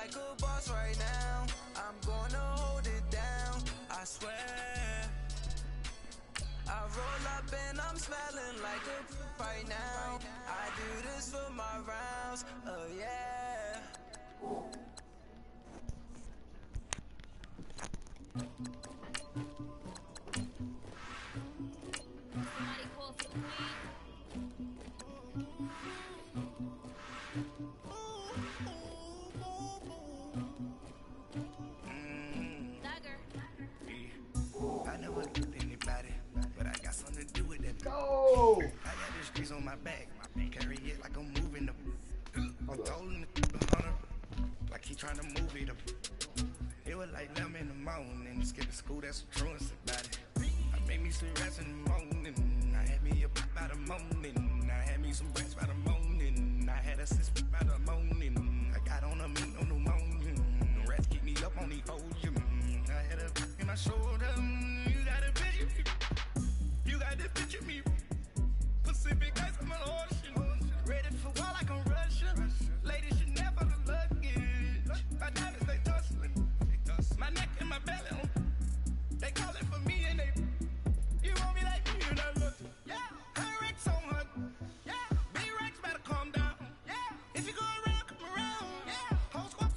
like a boss right now. I'm gonna hold it down, I swear. I roll up and I'm smelling like a right now. I do this for my rounds, oh yeah. Somebody call for the queen. Dagger. I never killed anybody, but I got something to do with that. Go! I got the streets on my back, carry it like I'm moving them. I told him the hunter, like he trying to move it up. It was like 11 in the morning, skipping school, that's the truest about it. I made me some rats in the morning, I had me up by the morning. I had me some rats by the morning, I had a sis by the morning. I got on a meat on the morning, the rats keep me up on the ocean. I had a in my shoulder, you got a picture, you got the picture me. Pacific ice, I'm an ocean, ready for war like I'm Russian. Ladies should never the luggage, my diamonds they tussling. My neck and my belly, they calling for me and they, you want me like me and I look, yeah, her Rex on her, yeah, B-Rex better calm down, yeah, if you go around, come around, yeah, whole squad,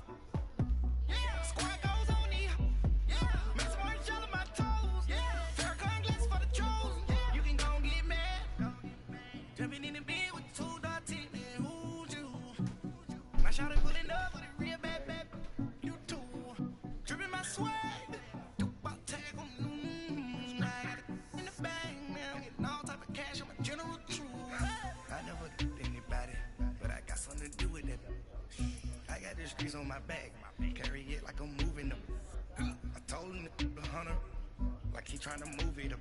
yeah, squad goes on me, yeah, make some orange gel on my toes, yeah, Farrakhan glass for the chosen, yeah, you can go and get mad, jumping in the bed with two dark teeth, man, who's you, my shawty pulling up with a real bad, you too. Dripping my swag, about tag on I got it in the bag, man. I'm getting all type of cash, I'm a general true. I never killed anybody, but I got something to do with that. I got the streets on my back, carry it like I'm moving them. I told him the hunter, like he trying to move it up.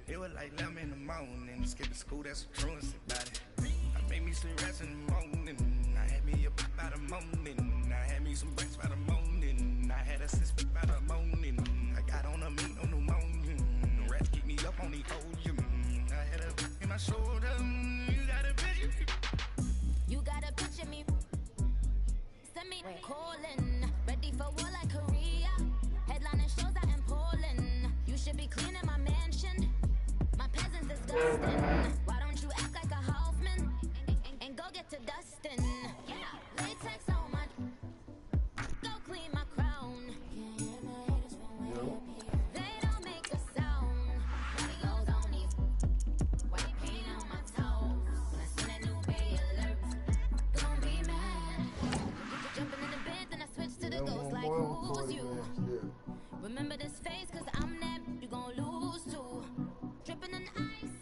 It was like 11 in the morning, skipping school, that's the truest about it. I made me some rats in the morning, I had me up by the morning. I had me some rats by the morning. I had a sis by the morning. I got on a meat on the morning. The rats keep me up on the ocean. I had a in my shoulder. You got a picture. You got a picture me. Send me calling. Ready for war like Korea. Headlining shows out in Poland. You should be cleaning my mansion. My peasants disgusting. Why don't you act like a Hoffman and go get to dustin'? Yeah, latex on my. Go clean my crown. They don't make a sound. Radios on these. White paint on my toes. When I send a new bay alert, don't be mad. Jumping in the bed, then I switch to the ghost like who's you? Remember this face, cause I'm that you gon' lose too. Dripping in ice,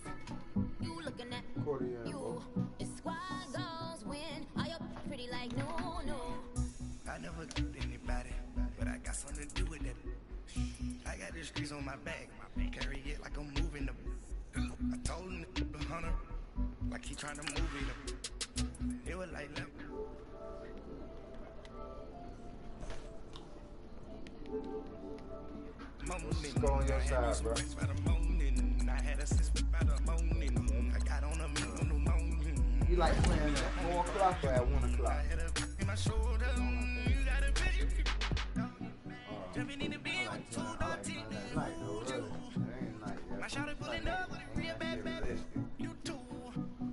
you looking at you. It's squad goes win. Are you pretty like no? I never killed anybody, but I got something to do with that. I got the streets on my back, carry it like I'm moving them. I told him the hunter, like he trying to move it up. It was like that. Go on your side, bro. I had a sis by the morning. I got on a meat on the morning. You like playing at 4 o'clock or at 1 o'clock? I had a in my shoulder. You got a picture. Jumping in the bed with two dark teeth. Night though, really. It ain't night yet. My shawty pulling up with a real bad. You too.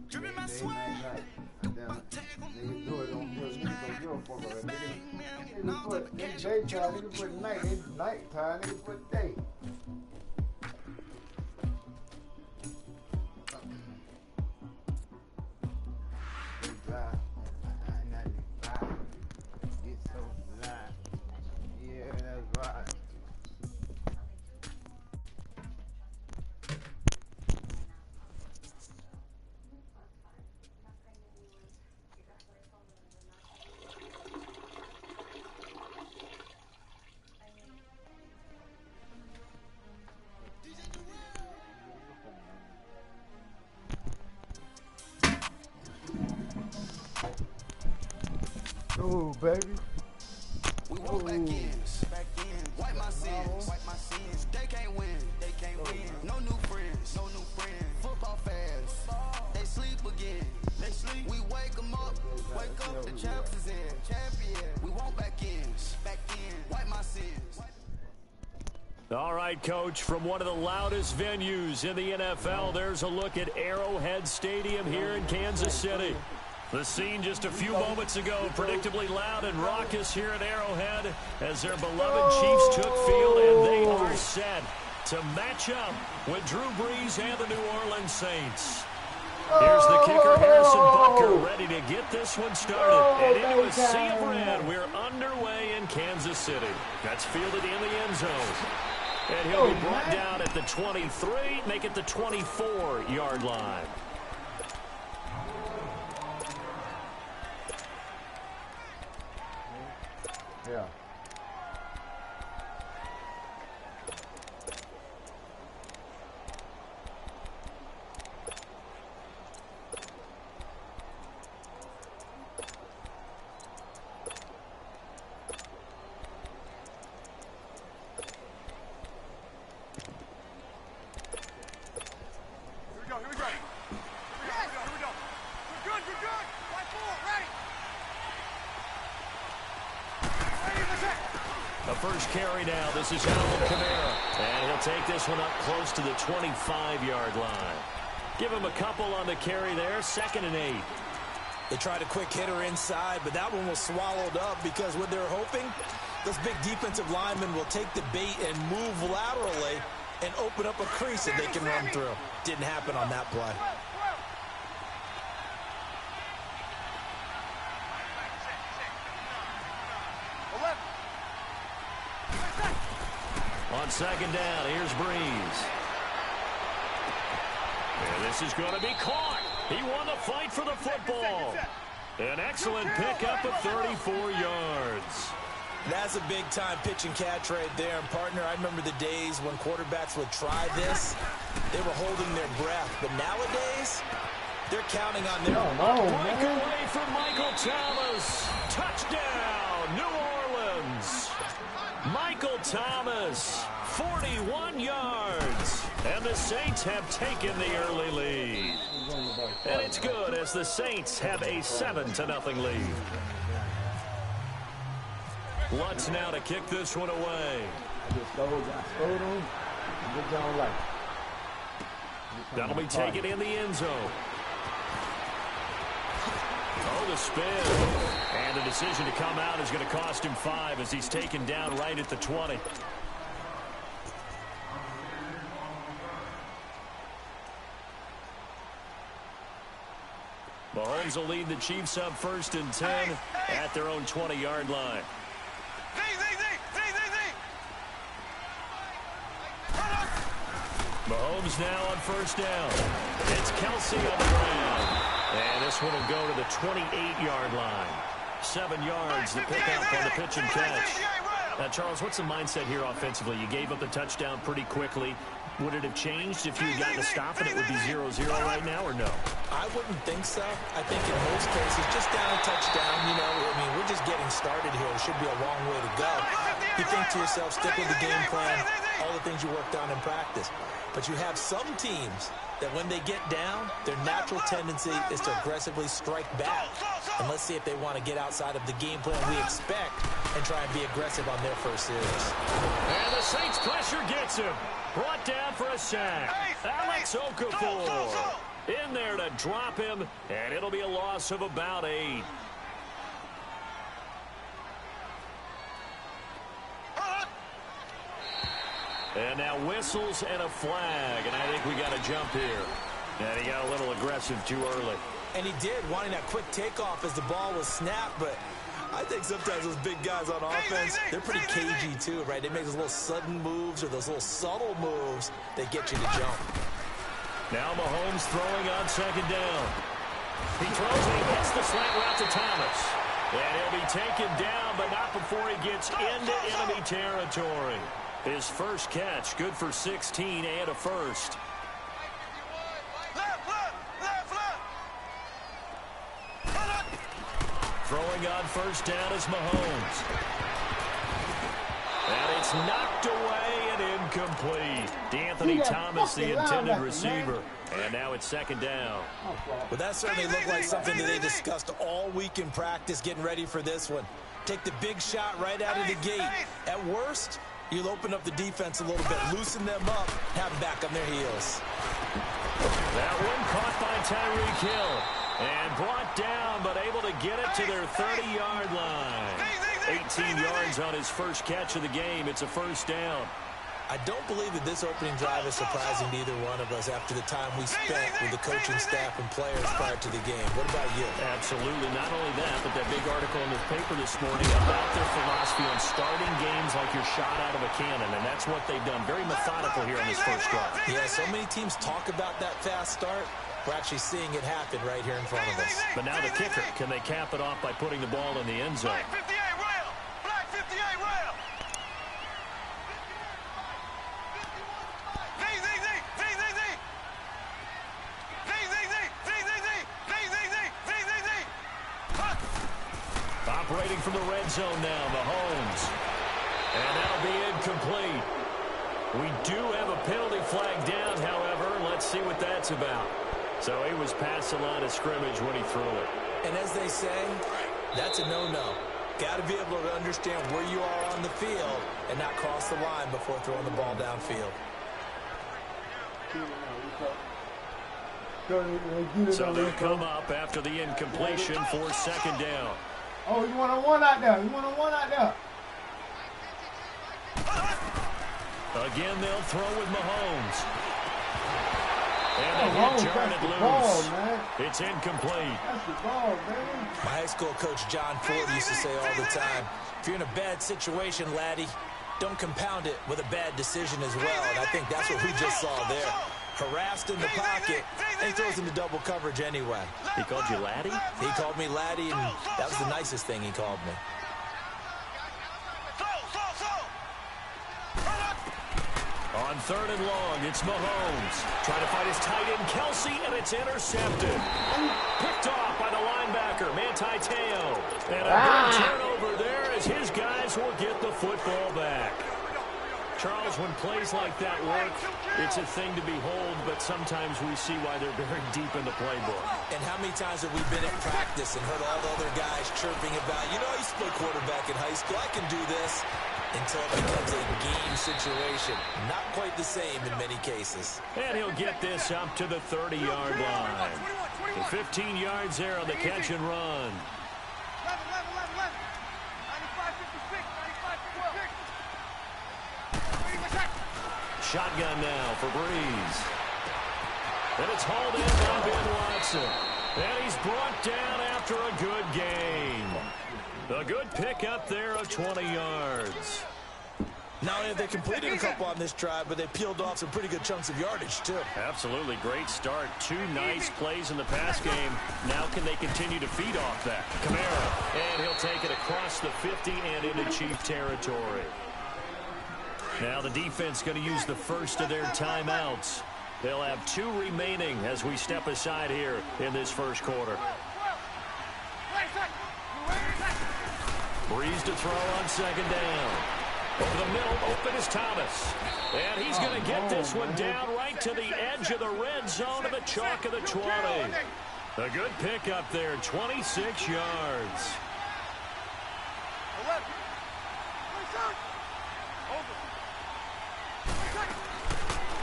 Dripping my swag. About tag on Niggas do it on purpose. Niggas don't give a fuck about it. Niggas put daytime, niggas put night. It's nighttime, niggas put day. Yeah, that's right. Oh, baby. We won't back in. Wipe my sins. They can't win. No new friends. Football fans. They sleep again. We wake them up. The champs is in. We won't back All right, Coach, from one of the loudest venues in the NFL, there's a look at Arrowhead Stadium here in Kansas City. The scene just a few moments ago, predictably loud and raucous here at Arrowhead as their beloved Chiefs took field, and they are set to match up with Drew Brees and the New Orleans Saints. Here's the kicker, Harrison Butker, ready to get this one started. And into a sea of red, we're underway in Kansas City. That's fielded in the end zone. And he'll be brought down at the 23, make it the 24-yard line. Yeah. First carry now. This is Alvin Kamara. And he'll take this one up close to the 25-yard line. Give him a couple on the carry there. 2nd and 8. They tried a quick hitter inside, but that one was swallowed up because what they're hoping, those big defensive linemen will take the bait and move laterally and open up a crease that they can run through. Didn't happen on that play. On 2nd down, here's Brees. And this is going to be caught. He won the fight for the football. An excellent pickup of 34 yards. That's a big-time pitch and catch right there. And, partner, I remember the days when quarterbacks would try this. They were holding their breath. But nowadays, they're counting on their breakaway for Michael Thomas. Touchdown, New Orleans. Michael Thomas, 41 yards. And the Saints have taken the early lead. And it's good as the Saints have a 7-0 lead. Lutz now to kick this one away. That'll be taken in the end zone. Oh, the spin. And the decision to come out is going to cost him 5 as he's taken down right at the 20. Mahomes will lead the Chiefs up 1st and 10 at their own 20-yard line. Mahomes now on 1st down. It's Kelsey on the ground. And this one will go to the 28-yard line. 7 yards, the pickup on the pitch and catch. Now, Charles, what's the mindset here offensively? You gave up the touchdown pretty quickly. Would it have changed if you had gotten a stop and it would be 0-0 right now, or no? I wouldn't think so. I think in most cases, just down a touchdown, you know, I mean, we're just getting started here. It should be a long way to go. You think to yourself, stick with the game plan, all the things you worked on in practice. But you have some teams that when they get down, their natural tendency is to aggressively strike back. And let's see if they want to get outside of the game plan we expect and try and be aggressive on their first series. And the Saints pressure gets him. Brought down for a sack. Alex Okafor in there to drop him, and it'll be a loss of about 8. And now whistles and a flag, and I think we got to jump here. And he got a little aggressive too early. And he did, wanting that quick takeoff as the ball was snapped, but I think sometimes those big guys on offense, they're pretty cagey too, right? They make those little sudden moves or those little subtle moves that get you to jump. Now Mahomes throwing on 2nd down. He throws and he hits the slant route to Thomas. And he'll be taken down, but not before he gets into enemy territory. His first catch, good for 16 and a first. Throwing on 1st down is Mahomes. And it's knocked away and incomplete. D'Anthony Thomas, the intended receiver. And now it's 2nd down. Well, that certainly looked like something that they discussed all week in practice, getting ready for this one. Take the big shot right out of the gate. At worst, You'll open up the defense a little bit, loosen them up, have them back on their heels. That one caught by Tyreek Hill and brought down, but able to get it to their 30-yard line. 18 yards on his first catch of the game. It's a first down. I don't believe that this opening drive is surprising to either one of us after the time we spent with the coaching staff and players prior to the game. What about you? Absolutely. Not only that, but that big article in the paper this morning about their philosophy on starting games like you're shot out of a cannon, and that's what they've done. Very methodical here on this first drive. Yeah, so many teams talk about that fast start. We're actually seeing it happen right here in front of us. But now the kicker. Can they cap it off by putting the ball in the end zone? Black 58 rail! Black 58 rail! Operating from the red zone now, Mahomes. And that'll be incomplete. We do have a penalty flag down, however. Let's see what that's about. So he was past the line of scrimmage when he threw it. And as they say, that's a no-no. Got to be able to understand where you are on the field and not cross the line before throwing the ball downfield. So they'll come up after the incompletion for second down. Oh, you want a one out there. You want a one out there. Again, they'll throw with Mahomes. And they get Jarnett loose. It's incomplete. That's the ball, man. My high school coach, John Ford, used to say all the time, if you're in a bad situation, laddie, don't compound it with a bad decision as well. And I think that's what we just saw there. Harassed in the pocket, and he throws into double coverage anyway. He called you laddie? He called me laddie, and that was the nicest thing he called me. On third and long, it's Mahomes. Trying to find his tight end, Kelsey, and it's intercepted. Picked off by the linebacker, Manti Te'o. And a good turnover there as his guys will get the football back. Charles, when plays like that work, it's a thing to behold, but sometimes we see why they're very deep in the playbook. And how many times have we been at practice and heard all the other guys chirping about, you know, I used to play quarterback in high school, I can do this, until it becomes a game situation. Not quite the same in many cases. And he'll get this up to the 30-yard line. The 15 yards there on the catch and run. Shotgun now for Breeze. And it's hauled in by Ben Watson. And he's brought down after a good gain. A good pickup there of 20 yards. Not only have they completed a couple on this drive, but they peeled off some pretty good chunks of yardage, too. Absolutely. Great start. Two nice plays in the pass game. Now can they continue to feed off that? Kamara. And he'll take it across the 50 and into Chief territory. Now the defense going to use the first of their timeouts. They'll have 2 remaining as we step aside here in this first quarter. Breeze to throw on second down. Over the middle, open is Thomas. And he's going to get this one down right to the edge of the red zone of the chalk of the 20. A good pickup there, 26 yards.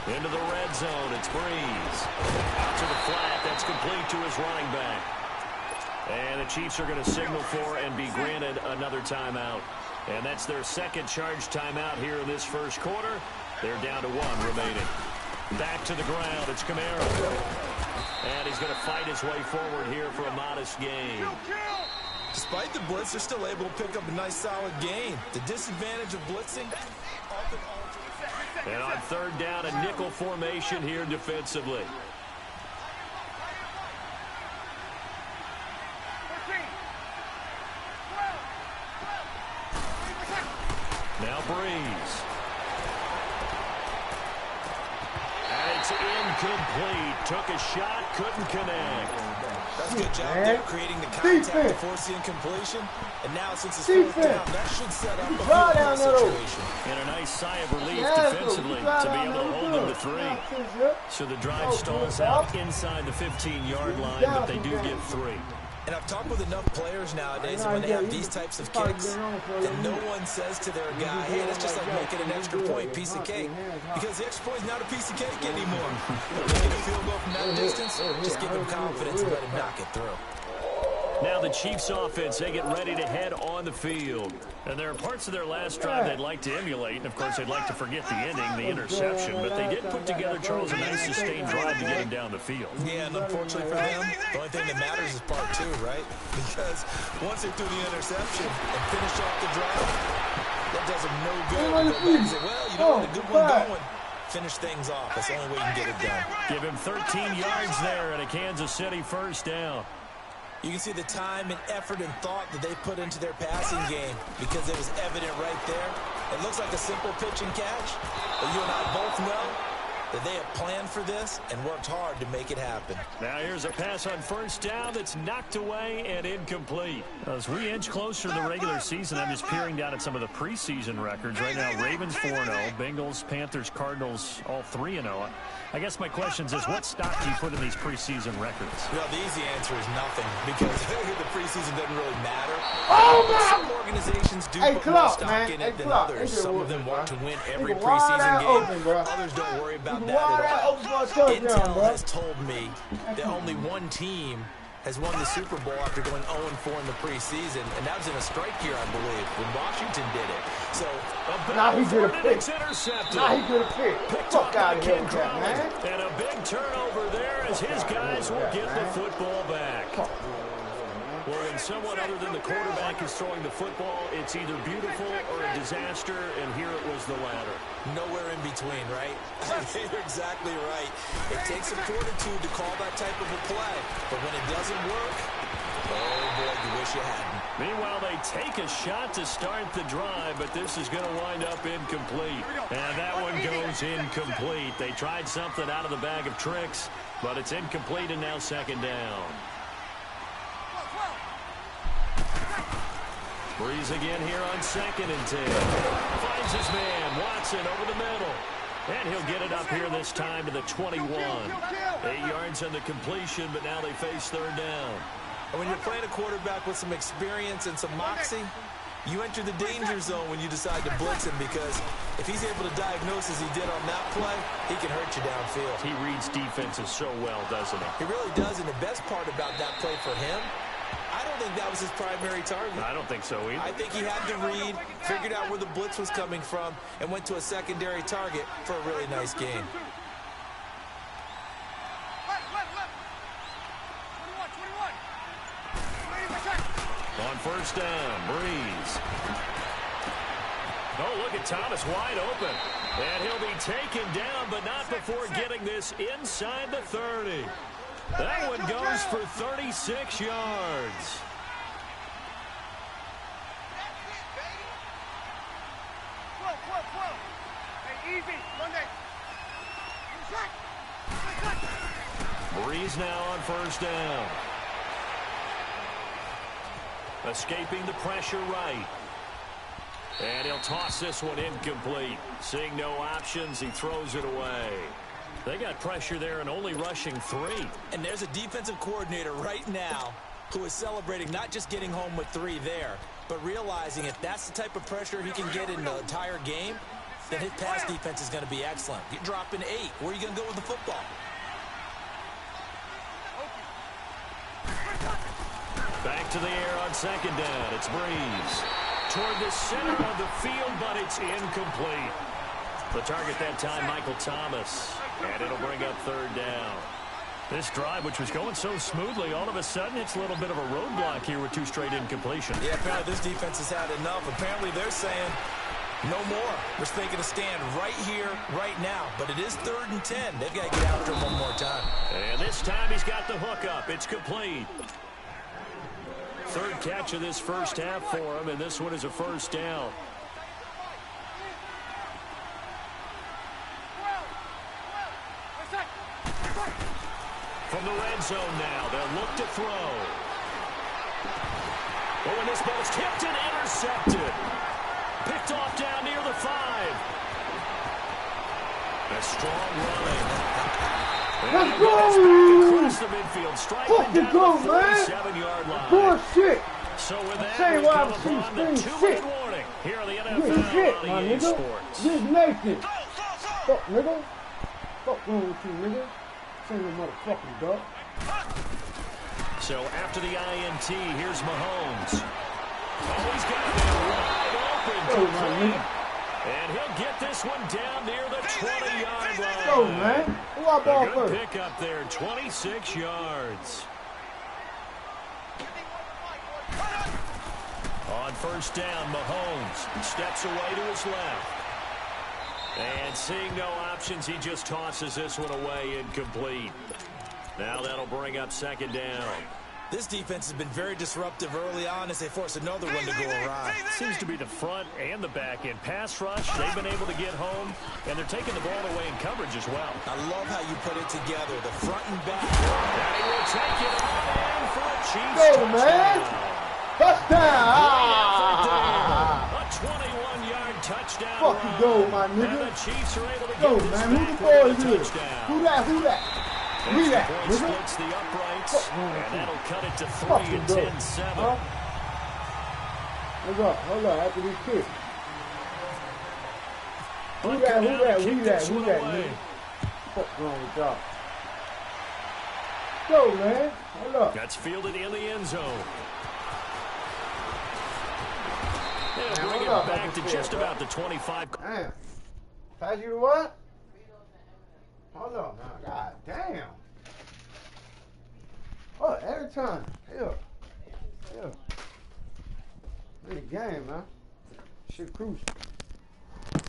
Into the red zone, it's Breeze. Out to the flat, that's complete to his running back. And the Chiefs are going to signal for and be granted another timeout. And that's their second charge timeout here in this first quarter. They're down to 1 remaining. Back to the ground, it's Kamara. And he's going to fight his way forward here for a modest gain. Despite the blitz, they're still able to pick up a nice solid gain. The disadvantage of blitzing. And on third down, a nickel formation here defensively. Now Breeze. And it's incomplete. Took a shot, couldn't connect. That's a good job there, creating the contact to force the incompletion. And now, since it's fourth down, that should set up a field goal situation. And a nice sigh of relief defensively to be able to hold them to 3. So the drive stalls out inside the 15-yard line, but they do get 3. And I've talked with enough players nowadays that when they have these types of kicks, that no one says to their guy, hey, that's just like making an extra point, piece of cake. Because the extra point is not a piece of cake anymore. Making a field goal from that distance, just give him confidence and let him knock it through. Now the Chiefs offense, they get ready to head on the field. And there are parts of their last drive they'd like to emulate. And, of course, they'd like to forget the ending, the interception. But they did put together, Charles, a nice sustained drive to get him down the field. Yeah, and unfortunately for them, the only thing that matters is part two, right? Because once they threw the interception and finished off the drive, that does them no good. They say, well, you don't want a good one going. Finish things off. That's the only way you can get it done. Give him 13 yards there and a Kansas City first down. You can see the time and effort and thought that they put into their passing game because it was evident right there. It looks like a simple pitch and catch, but you and I both know that they have planned for this and worked hard to make it happen. Now here's a pass on first down that's knocked away and incomplete. As we inch closer to the regular season, I'm just peering down at some of the preseason records. Right now, Ravens 4-0, Bengals, Panthers, Cardinals, all 3-0. I guess my question is, what stock do you put in these preseason records? Well, the easy answer is nothing because the preseason doesn't really matter. Some organizations do put more stock in it than others. Some of them want to win every preseason game. Others don't worry about that at all. Intel has told me that only one team has won the Super Bowl after going 0-4 in the preseason, and that was in a strike year, I believe, when Washington did it. So, now he could have picked. Intercepted. Now he could have picked. Fuck out of here with that, man. And a big turnover there as his guys will get the football back. Well, when someone other than the quarterback is throwing the football, it's either beautiful or a disaster, and here it was the latter. Nowhere in between, right? You're exactly right. It takes some fortitude to call that type of a play, but when it doesn't work, oh boy, you wish you hadn't. Meanwhile, they take a shot to start the drive, but this is going to wind up incomplete. And that one goes incomplete. They tried something out of the bag of tricks, but it's incomplete and now second down. Breeze again here on 2nd and 10. Finds his man, Watson, over the middle. And he'll get it up here this time to the 21. 8 yards on the completion, but now they face third down. And when you're playing a quarterback with some experience and some moxie, you enter the danger zone when you decide to blitz him because if he's able to diagnose as he did on that play, he can hurt you downfield. He reads defenses so well, doesn't he? He really does, and the best part about that play for him, I don't think that was his primary target. I don't think so either. I think he had to read, figured out where the blitz was coming from, and went to a secondary target for a really nice game. On first down, Breeze. Oh, look at Thomas wide open. And he'll be taken down, but not before getting this inside the 30. That one goes for 36 yards. Breeze now on first down. Escaping the pressure right. And he'll toss this one incomplete. Seeing no options, he throws it away. They got pressure there and only rushing 3. And there's a defensive coordinator right now who is celebrating not just getting home with 3 there, but realizing if that's the type of pressure he can get in the entire game, then his pass defense is going to be excellent. You're dropping 8. Where are you going to go with the football? Back to the air on second down. It's Breeze. Toward the center of the field, but it's incomplete. The target that time, Michael Thomas. And it'll bring up third down. This drive, which was going so smoothly, all of a sudden it's a little bit of a roadblock here with 2 straight incompletions. Yeah, apparently this defense has had enough. Apparently they're saying no more. We're thinking to stand right here, right now. But it is 3rd and 10. They've got to get after him one more time. And this time he's got the hook up. It's complete. 3rd catch of this first half for him, and this one is a first down. From the red zone now, they'll look to throw. Oh, and this ball's tipped and intercepted. Picked off down near the 5. A strong running. Let's go! Across the midfield, striking Fucking down go, the man! 47-yard line. Bullshit! So with that, Say we why come I'm upon the seeing 2-minute shit. warning here on the You NFL shit, on my EA nigga. Sports. This Nathan. Fuck, nigga. Fuck wrong with you, nigga. Sing the motherfucking dog. So after the INT, here's Mahomes. Oh, he's got it wide open. Go, my nigga. And he'll get this one down near the 20-yard line. Go, man. Who I ball A good first? pick up there, 26 yards. On first down, Mahomes steps away to his left. And seeing no options, he just tosses this one away, incomplete. Now that'll bring up second down. This defense has been very disruptive early on as they force another one to go awry. Seems to be the front and the back end. Pass rush, they've been able to get home, and they're taking the ball away in coverage as well. I love how you put it together, the front and back. And he will take it on in for a Chiefs Go, touchdown. man. Touchdown! A 21-yard touchdown Fuck you, run. go, my And nigga. the Chiefs are able to Go, get this man. Who back the with boy a is? touchdown. Who that? Who that? Me Extra that, point nigga. splits the uprights, Fuck wrong with and you? that'll cut it to 3 Fucking and go. 10-7. Huh? Hold up, after this kick. Who Buck that? it Who out that? and Who kick that? this Who one that, away. nigga? Fuck wrong with y'all? Go, man. Hold up. That's fielded in the end zone. They'll Man, bring it hold up, back that's to fair, just bro. about the 25. Damn. Pass you to what? Hold up, man. God damn. Oh, every time. Hell. In the game, man. Shit crucial. Let's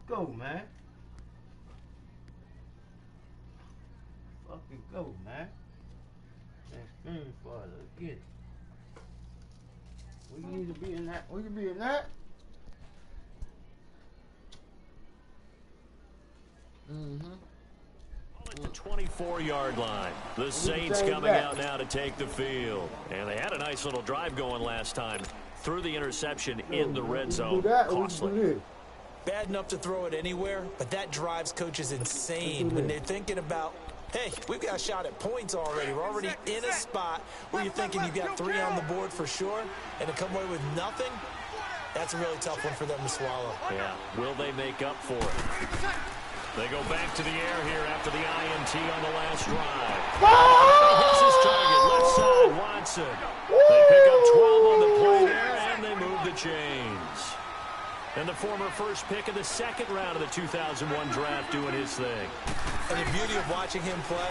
go, man. Fucking go, man. Next game for us. Let's get it. We need to be in that. We can be in that. At the 24-yard line. The Saints take coming that. out now to take the field. And they had a nice little drive going last time. Threw the interception in the red zone. Do that or we Costly. do this. Bad enough to throw it anywhere, but that drives coaches insane when they're thinking about, hey, we've got a shot at points already. We're already in a spot where you're thinking you've got 3 on the board for sure, and to come away with nothing, that's a really tough one for them to swallow. Yeah. Will they make up for it? They go back to the air here after the INT on the last drive. Hits his target, left side, Watson. They pick up 12 on the play there, and they move the chains. And the former first pick of the second round of the 2001 draft doing his thing. And the beauty of watching him play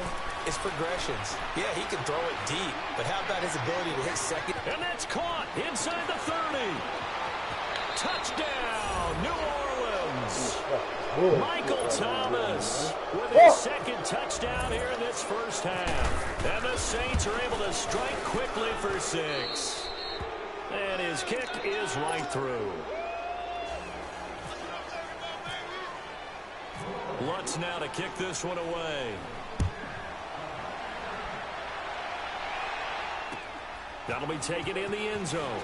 is progressions. Yeah, he can throw it deep, but how about his ability to hit second? And that's caught inside the 30. Touchdown, New Orleans. Michael Thomas with his second touchdown here in this first half. And the Saints are able to strike quickly for 6. And his kick is right through. Lutz now to kick this one away. That'll be taken in the end zone.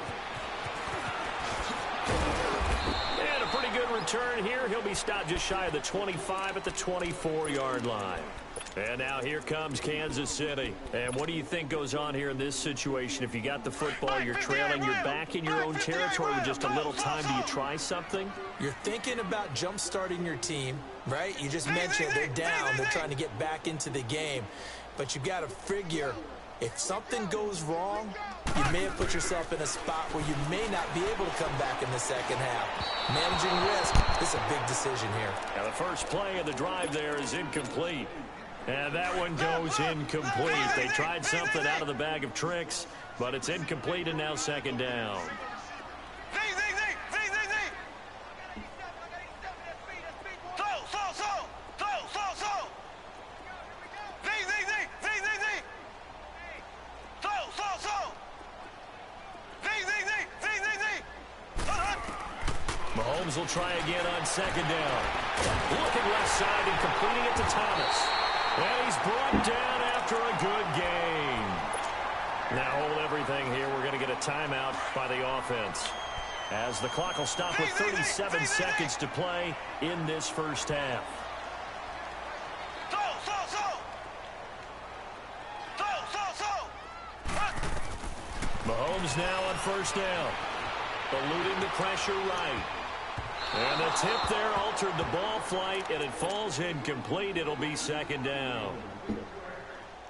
And a pretty good return here. He'll be stopped just shy of the 25 at the 24-yard line. And now here comes Kansas City. And what do you think goes on here in this situation? If you got the football, you're trailing, you're back in your own territory with just a little time. Do you try something? You're thinking about jump-starting your team, right? You just mentioned they're down. They're trying to get back into the game. But you've got to figure, if something goes wrong, you may have put yourself in a spot where you may not be able to come back in the second half. Managing risk, this is a big decision here. Now the first play of the drive there is incomplete. And that one goes incomplete. They tried something out of the bag of tricks, but it's incomplete and now second down. Mahomes will try again on second down. Looking left side and completing it to Thomas. And he's brought down after a good game. Now hold everything here. We're going to get a timeout by the offense, as the clock will stop with 37 seconds to play in this first half. Mahomes now on first down. Eluding the pressure right. And the tip there altered the ball flight, and it falls incomplete. It'll be second down.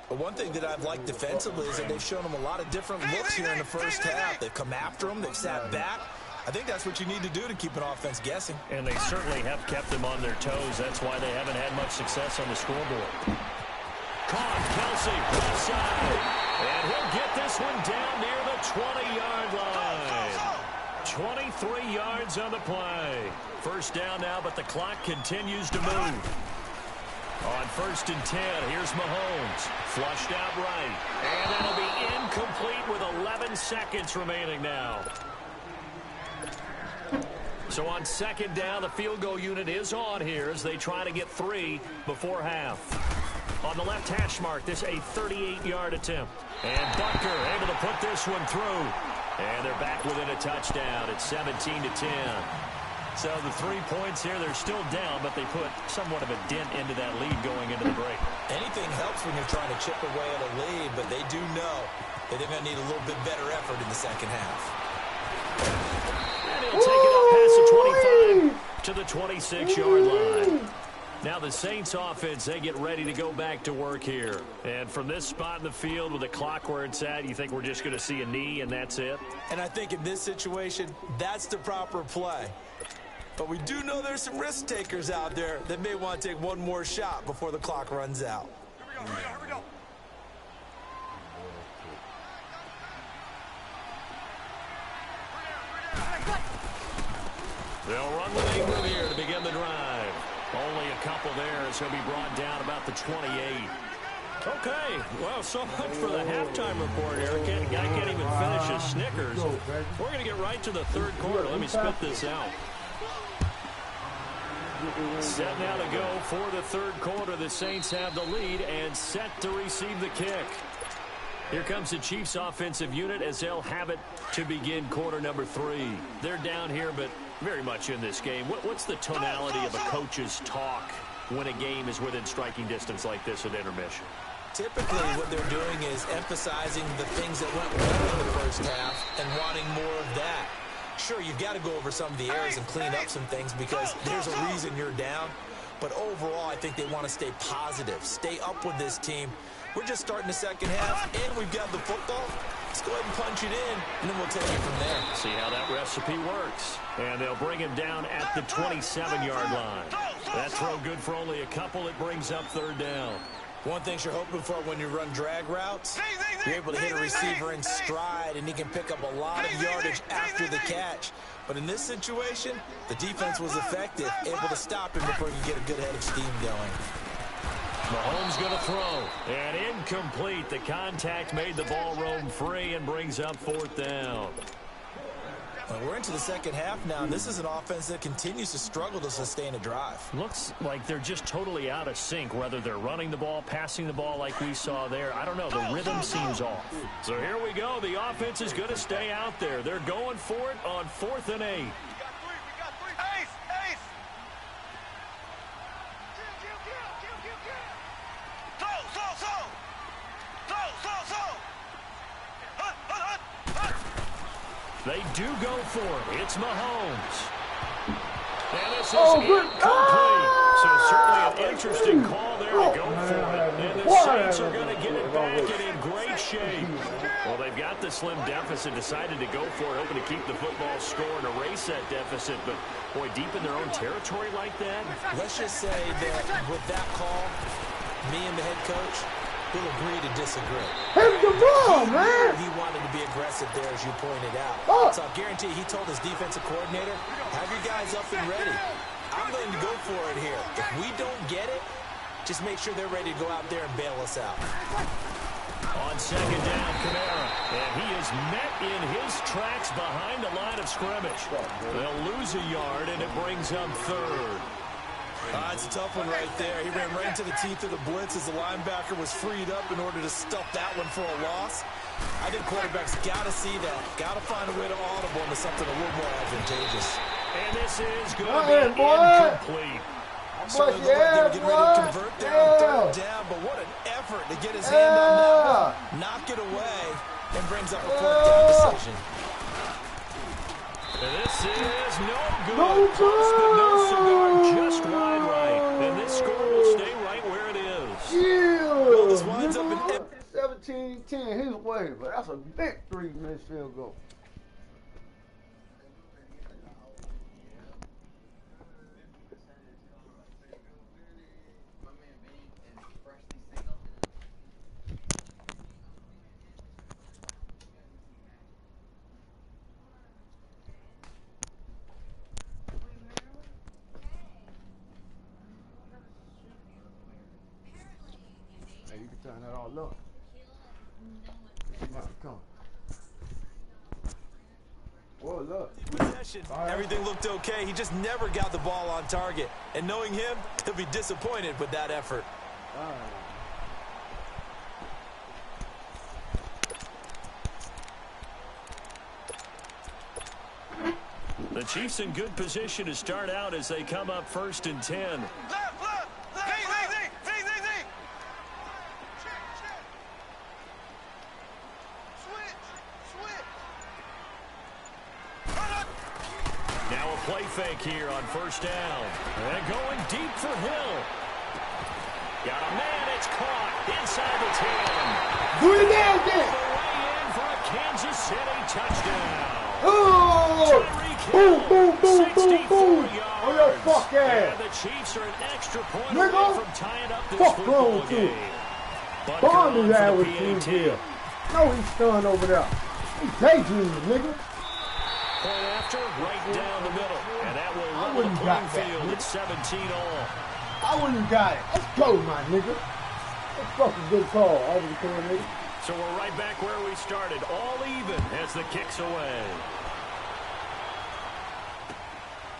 But one thing that I've liked defensively is that they've shown them a lot of different looks here in the first half. They've come after them. They've sat back. I think that's what you need to do to keep an offense guessing. And they certainly have kept them on their toes. That's why they haven't had much success on the scoreboard. Caught, Kelsey, left side. And he'll get this one down near the 20-yard line. 23 yards on the play. First down now, but the clock continues to move. On first and 10, here's Mahomes. Flushed out right. And it'll be incomplete with 11 seconds remaining now. So on second down, the field goal unit is on here as they try to get 3 before half. On the left hash mark, this a 38-yard attempt. And Butker able to put this one through. And they're back within a touchdown. It's 17-10. So the 3 points here, they're still down, but they put somewhat of a dent into that lead going into the break. Anything helps when you're trying to chip away at a lead, but they do know that they're going to need a little bit better effort in the second half. And he'll take it up past the 25 to the 26-yard line. Now the Saints offense, they get ready to go back to work here. And from this spot in the field with the clock where it's at, you think we're just going to see a knee and that's it? And I think in this situation, that's the proper play. But we do know there's some risk takers out there that may want to take one more shot before the clock runs out. Here we go. They'll run with Ingram here to begin the drive. Only a couple there as he'll be brought down about the 28. Okay, well, so much for the halftime report, Eric. The guy can't even finish his Snickers. We're going to get right to the third quarter. Let me spit this out. Set now to go for the third quarter. The Saints have the lead and set to receive the kick. Here comes the Chiefs offensive unit as they'll have it to begin quarter number 3. They're down here, but very much in this game. What's the tonality of a coach's talk when a game is within striking distance like this at intermission? Typically, what they're doing is emphasizing the things that went well in the first half and wanting more of that. Sure, you've got to go over some of the errors and clean up some things because there's a reason you're down. But overall, I think they want to stay positive, stay up with this team. We're just starting the second half, and we've got the football. Let's go ahead and punch it in, and then we'll take it from there. See how that recipe works. And they'll bring him down at the 27-yard line. That throw good for only a couple. It brings up third down. One thing you're hoping for when you run drag routes, you're able to hit a receiver in stride, and he can pick up a lot of yardage after the catch. But in this situation, the defense was effective, able to stop him before he could get a good head of steam going. Mahomes going to throw. And incomplete. The contact made the ball roam free and brings up fourth down. Well, we're into the second half now, and this is an offense that continues to struggle to sustain a drive. Looks like they're just totally out of sync, whether they're running the ball, passing the ball like we saw there. I don't know. The rhythm seems off. So here we go. The offense is going to stay out there. They're going for it on 4th and 8. We got three. Ace. They do go for it. It's Mahomes. And this is incomplete. So certainly an interesting call there to go for it. And the Saints are going to get it back and in great shape. Well, they've got the slim deficit, decided to go for it, hoping to keep the football score and erase that deficit. But, boy, deep in their own territory like that. Let's just say that with that call, me and the head coach will agree to disagree. Hit the ball, man! He wanted to be aggressive there, as you pointed out. So I guarantee he told his defensive coordinator, have your guys up and ready. I'm going to go for it here. If we don't get it, just make sure they're ready to go out there and bail us out. On second down, Kamara. And he is met in his tracks behind the line of scrimmage. They'll lose a yard, and it brings up third. It's a tough one right there. He ran right into the teeth of the blitz as the linebacker was freed up in order to stuff that one for a loss. I think quarterbacks got to see that. Got to find a way to audible into something a little more advantageous. And this is going to be incomplete. So they look like they were getting ready to convert there on third down, but what an effort to get his hand on that one. Knock it away. and brings up a fourth down decision. This is no good. Close, but no cigar, just wide right. And this score will stay right where it is. Yeah. Well, this winds up in 17-10 his way, but that's a big 3-minute field goal. Hey, you can turn that all up. Come on. Whoa, look. possession. Everything looked okay. He just never got the ball on target. And knowing him, he'll be disappointed with that effort. The Chiefs in good position to start out as they come up 1st and 10. Now a play fake here on 1st down. And going deep for Hill. Got a man, it's caught inside the 10. Do it now, then. Way in for a Kansas City touchdown. Oh! Boom, boom, boom, boom, boom. Yards. Oh, your fuck ass. And the Chiefs are an extra point Nigga. away from tying up this Fuck football wrong, too. game. But Bomb come his on ass for with the you PAT. here. No, he's stunned over there. He's daydreaming, nigga. Point after, right down the middle. And that will level the wouldn't playing got that, field nigga. at 17 all. I wouldn't have got it. Let's go, my nigga. That's fucking good call. Over the coordinator. So we're right back where we started, all even as the kick's away.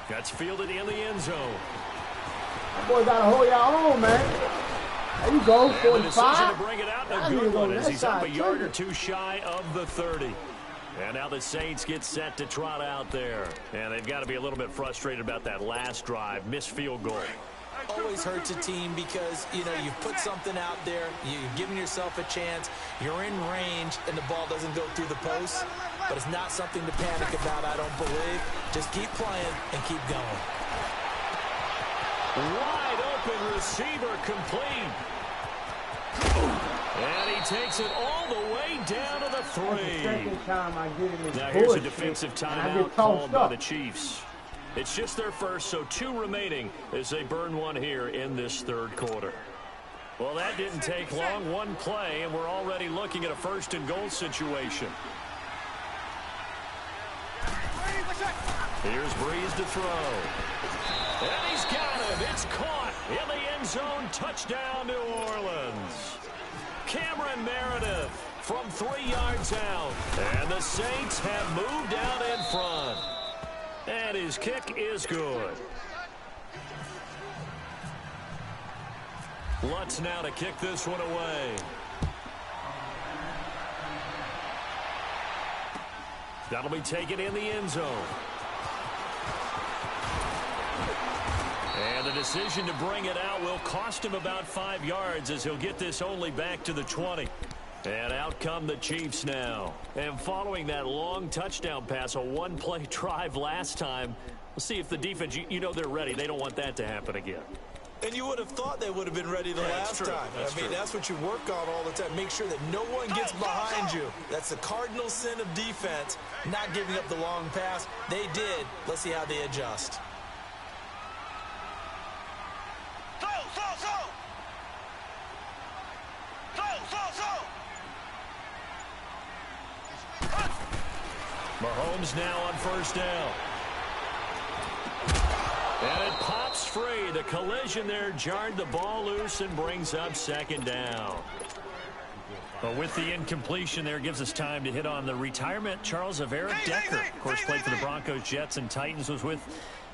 That's fielded in the end zone. That boy got to hold y'all on, man. There you go, And the decision 45. to bring it out in That a good nigga one on as that he's up a side, yard too. or two shy of the 30. And now the Saints get set to trot out there. And they've got to be a little bit frustrated about that last drive, missed field goal. Always hurts a team because, you know, you've put something out there, you've given yourself a chance, you're in range, and the ball doesn't go through the post. But it's not something to panic about, I don't believe. Just keep playing and keep going. Wide open receiver complete. And he takes it all the way down to the 3. Second time I get in this Now here's a bullshit, defensive and I timeout get called tossed by up. the Chiefs. It's just their first, so 2 remaining as they burn one here in this 3rd quarter. Well, that didn't take long. 1 play, and we're already looking at a 1st and goal situation. Here's Breeze to throw. And he's got him. It's caught in the end zone. Touchdown, New Orleans. Cameron Meredith from 3 yards out. And the Saints have moved out in front. And his kick is good. Lutz now to kick this one away. That'll be taken in the end zone. And the decision to bring it out will cost him about 5 yards as he'll get this only back to the 20. And out come the Chiefs now. And following that long touchdown pass, a 1-play drive last time, we'll see if the defense, you know they're ready. They don't want that to happen again. And you would have thought they would have been ready the last time. That's what you work on all the time. Make sure that no one gets behind you. That's the cardinal sin of defense, not giving up the long pass. They did. Let's see how they adjust. Mahomes now on 1st down. And it pops free. The collision there jarred the ball loose and brings up 2nd down. But with the incompletion there, gives us time to hit on the retirement, Charles, of Eric Decker. Of course, played for the Broncos, Jets, and Titans, was with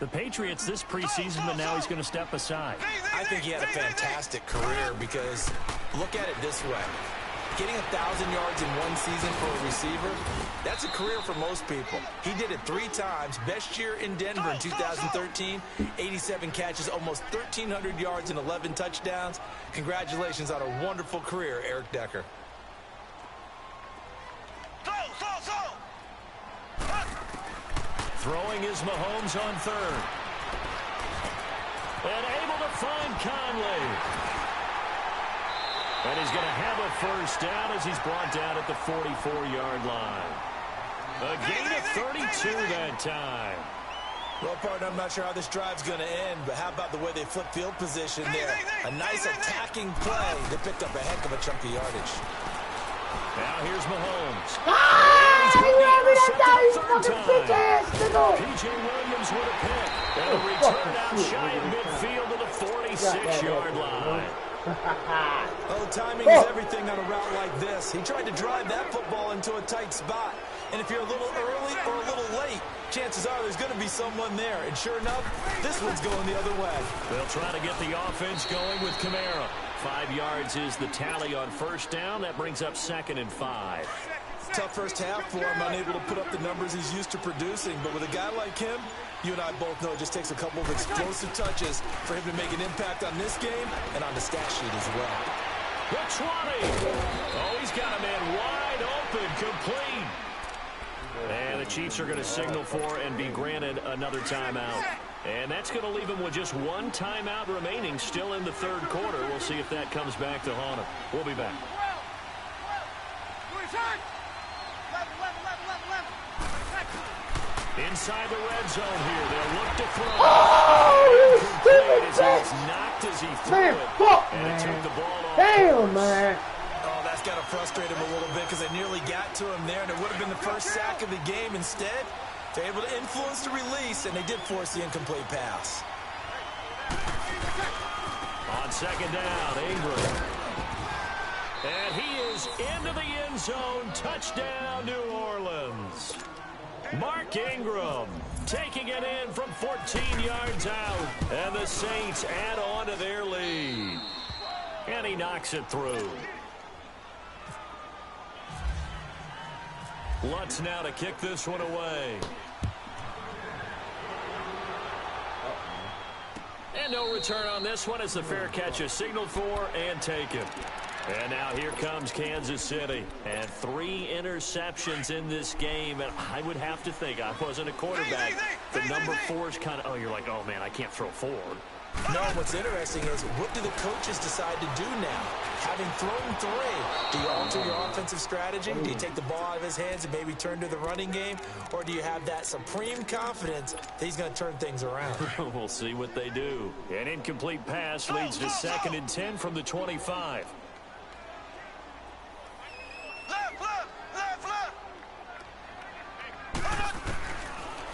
the Patriots this preseason, but now he's going to step aside. I think he had a fantastic career because look at it this way. Getting 1,000 yards in one season for a receiver, that's a career for most people. He did it 3 times. Best year in Denver in 2013, 87 catches, almost 1,300 yards and 11 touchdowns. Congratulations on a wonderful career, Eric Decker. Throwing is Mahomes on third. And able to find Conley. And he's going to have a first down as he's brought down at the 44-yard line. A gain of 32 that time. Well, partner, I'm not sure how this drive's going to end, but how about the way they flip field position there? A nice attacking play. They picked up a heck of a chunk of yardage. Now here's Mahomes. P.J. Williams with a pick. And a return out shy of midfield to the 46-yard line. Oh, timing is everything on a route like this. He tried to drive that football into a tight spot. And if you're a little early or a little late, chances are there's going to be someone there. And sure enough, this one's going the other way. They'll try to get the offense going with Kamara. 5 yards is the tally on first down. That brings up 2nd and 5. Tough first half for him, unable to put up the numbers he's used to producing. But with a guy like him, you and I both know it just takes a couple of explosive touches for him to make an impact on this game and on the stat sheet as well. The 20. Oh, he's got a man wide open, complete. And the Chiefs are going to signal for and be granted another timeout. And that's going to leave them with just one timeout remaining still in the third quarter. We'll see if that comes back to haunt them. We'll be back. Inside the red zone here. They'll look to throw. Oh, complete as he was knocked as he threw it. And it took the ball off. Damn, man. Oh, that's got to frustrate him a little bit because they nearly got to him there, and it would have been the first sack of the game. Instead, they're able to influence the release, and they did force the incomplete pass. On second down, Ingram. And he is into the end zone. Touchdown, New Orleans. Mark Ingram taking it in from 14 yards out. And the Saints add on to their lead. And he knocks it through. Lutz now to kick this one away. And no return on this one as the fair catch is signaled for and taken. And now here comes Kansas City. And 3 interceptions in this game. And I would have to think, I wasn't a quarterback, the number 4 is kind of, oh, you're like, oh, man, I can't throw 4. No, what's interesting is what do the coaches decide to do now? Having thrown 3, do you alter your offensive strategy? Do you take the ball out of his hands and maybe turn to the running game? Or do you have that supreme confidence that he's going to turn things around? We'll see what they do. An incomplete pass leads to 2nd and 10 from the 25.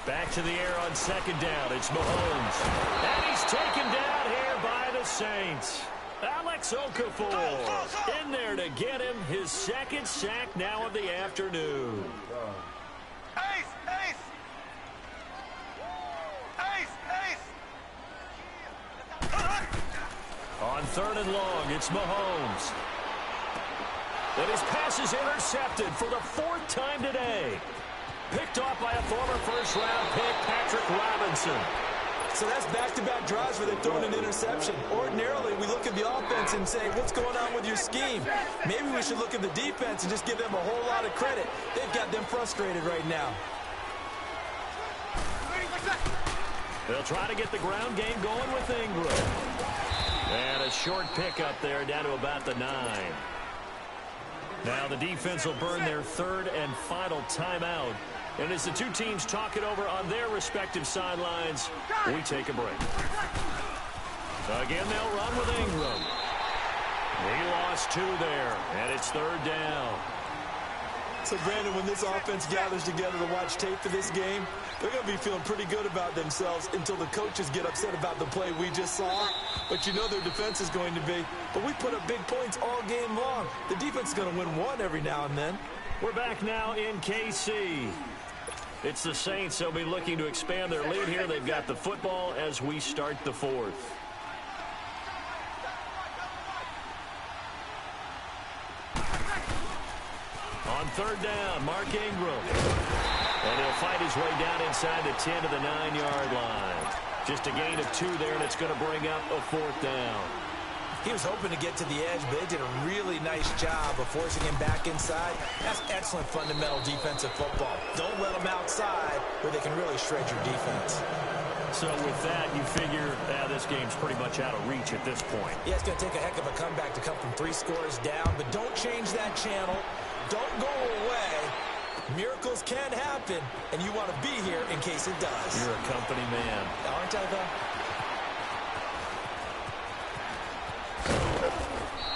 Back to the air on second down. It's Mahomes. And he's taken down here by the Saints. Alex Okafor in there to get him his 2nd sack now of the afternoon. On 3rd and long, it's Mahomes. And his pass is intercepted for the 4th time today. Picked off by a former first-round pick, Patrick Robinson. So that's back-to-back drives where they've thrown an interception. Ordinarily, we look at the offense and say, what's going on with your scheme? Maybe we should look at the defense and just give them a whole lot of credit. They've got them frustrated right now. They'll try to get the ground game going with Ingram. And a short pickup there down to about the 9. Now the defense will burn their 3rd and final timeout. And as the two teams talk it over on their respective sidelines, we take a break. Again, they'll run with Ingram. He lost 2 there, and it's 3rd down. So, Brandon, when this offense gathers together to watch tape for this game, they're going to be feeling pretty good about themselves until the coaches get upset about the play we just saw. But you know their defense is going to be. But we put up big points all game long. The defense is going to win one every now and then. We're back now in KC. It's the Saints. They'll be looking to expand their lead here. They've got the football as we start the 4th. On 3rd down, Mark Ingram. And he'll fight his way down inside the 10 to the 9-yard line. Just a gain of 2 there, and it's going to bring up a 4th down. He was hoping to get to the edge, but they did a really nice job of forcing him back inside. That's excellent fundamental defensive football. Don't let him outside where they can really shred your defense. So with that, you figure this game's pretty much out of reach at this point. Yeah, it's going to take a heck of a comeback to come from 3 scores down, but don't change that channel. Don't go away. Miracles can happen, and you want to be here in case it does. You're a company man. Aren't I, though?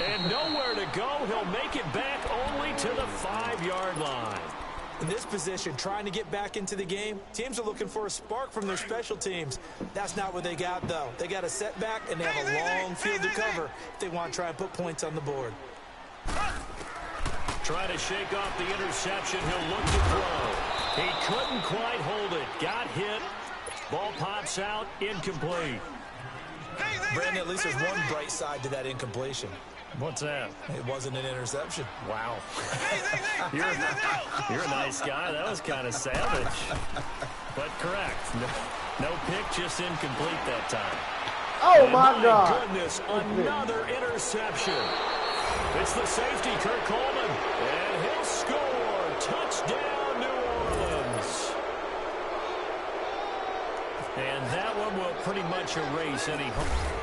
And nowhere to go. He'll make it back only to the 5-yard line. In this position, trying to get back into the game, teams are looking for a spark from their special teams. That's not what they got, though. They got a setback, and they have a long field to cover if they want to try and put points on the board. Trying to shake off the interception. He'll look to throw. He couldn't quite hold it. Got hit. Ball pops out. Incomplete. Brandon, at least there's one bright side to that incompletion. What's that? It wasn't an interception. Wow. You're a nice guy. That was kind of savage. But correct. No pick, just incomplete that time. Oh, and my God. Goodness, another interception. It's the safety, Kurt Coleman. And he'll score. Touchdown, New Orleans. And that one will pretty much erase any hope.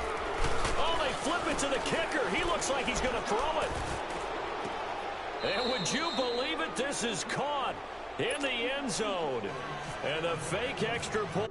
Oh, they flip it to the kicker. He looks like he's going to throw it. And would you believe it? This is caught in the end zone. And a fake extra point.